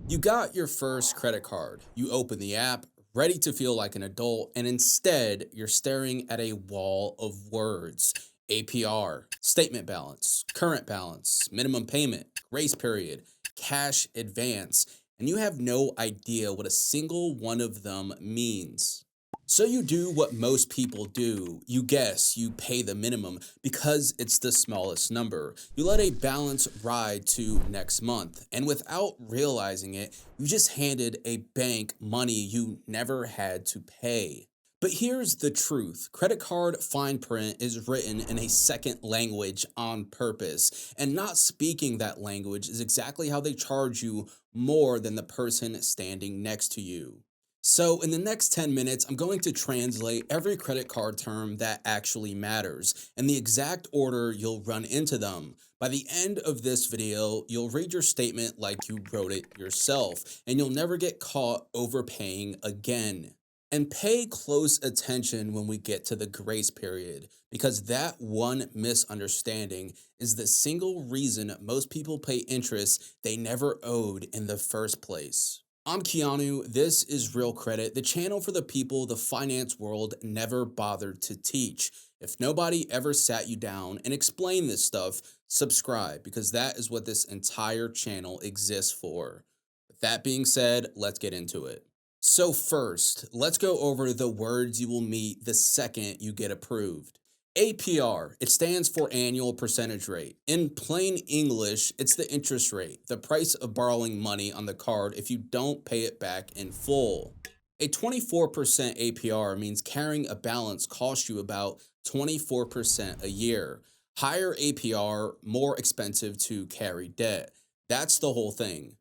You got your first credit card. You open the app, ready to feel like an adult, and instead, you're staring at a wall of words: APR, statement balance, current balance, minimum payment, grace period, cash advance, and you have no idea what a single one of them means. So you do what most people do. You guess, you pay the minimum because it's the smallest number. You let a balance ride to next month, and without realizing it, you just handed a bank money you never had to pay. But here's the truth: credit card fine print is written in a second language on purpose, and not speaking that language is exactly how they charge you more than the person standing next to you. So, in the next 10 minutes, I'm going to translate every credit card term that actually matters and the exact order you'll run into them. By the end of this video, you'll read your statement like you wrote it yourself, and you'll never get caught overpaying again. And pay close attention when we get to the grace period, because that one misunderstanding is the single reason most people pay interest they never owed in the first place. I'm Keanu. This is Real Credit, the channel for the people the finance world never bothered to teach. If nobody ever sat you down and explained this stuff, subscribe, because that is what this entire channel exists for. With that being said, let's get into it. So first, let's go over the words you will meet the second you get approved. APR, it stands for annual percentage rate. In plain English, it's the interest rate, the price of borrowing money on the card if you don't pay it back in full. A 24% APR means carrying a balance costs you about 24% a year. Higher APR, more expensive to carry debt. That's the whole thing.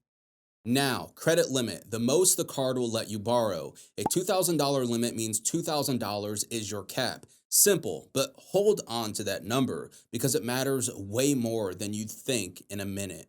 Now, credit limit, the most the card will let you borrow. A $2,000 limit means $2,000 is your cap. Simple, but hold on to that number because it matters way more than you'd think in a minute.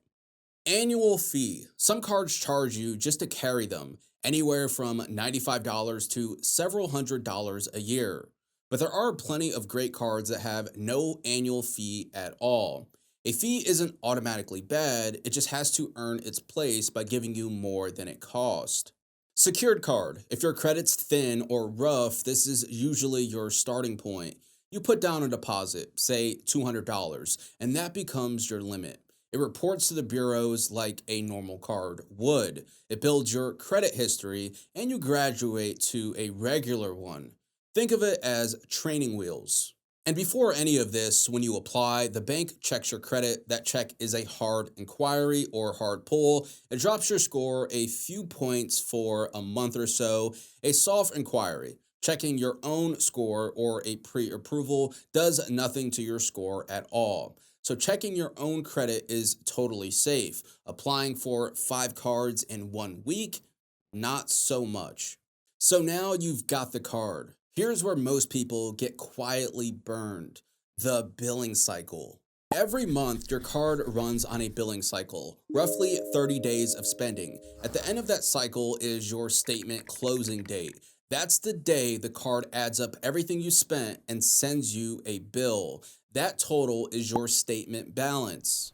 Annual fee. Some cards charge you just to carry them, anywhere from $95 to several $100s a year. But there are plenty of great cards that have no annual fee at all. A fee isn't automatically bad, it just has to earn its place by giving you more than it cost. Secured card. If your credit's thin or rough, this is usually your starting point. You put down a deposit, say $200, and that becomes your limit. It reports to the bureaus like a normal card would. It builds your credit history, and you graduate to a regular one. Think of it as training wheels. And before any of this, when you apply, the bank checks your credit. That check is a hard inquiry or hard pull. It drops your score a few points for a month or so. A soft inquiry, checking your own score or a pre-approval, does nothing to your score at all. So checking your own credit is totally safe. Applying for 5 cards in 1 week, not so much. So now you've got the card. Here's where most people get quietly burned: the billing cycle. Every month, your card runs on a billing cycle, roughly 30 days of spending. At the end of that cycle is your statement closing date. That's the day the card adds up everything you spent and sends you a bill. That total is your statement balance.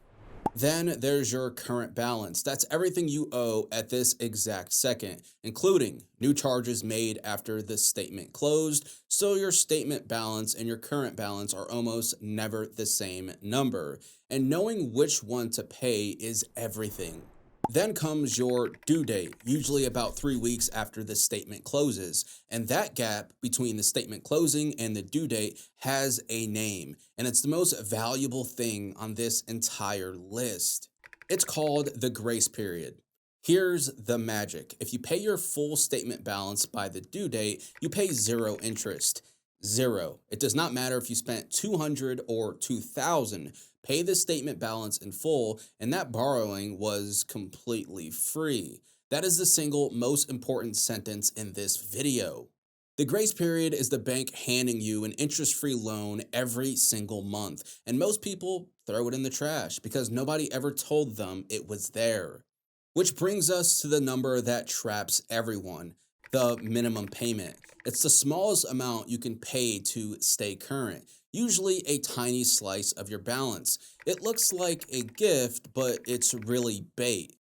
Then there's your current balance. That's everything you owe at this exact second, including new charges made after the statement closed. So your statement balance and your current balance are almost never the same number. And knowing which one to pay is everything. Then comes your due date, usually about 3 weeks after the statement closes. And that gap between the statement closing and the due date has a name, and it's the most valuable thing on this entire list. It's called the grace period. Here's the magic: if you pay your full statement balance by the due date, you pay zero interest. Zero. It does not matter if you spent 200 or 2000. Pay the statement balance in full, and that borrowing was completely free. That is the single most important sentence in this video. The grace period is the bank handing you an interest-free loan every single month, and most people throw it in the trash because nobody ever told them it was there. Which brings us to the number that traps everyone: the minimum payment. It's the smallest amount you can pay to stay current, usually a tiny slice of your balance. It looks like a gift, but it's really bait.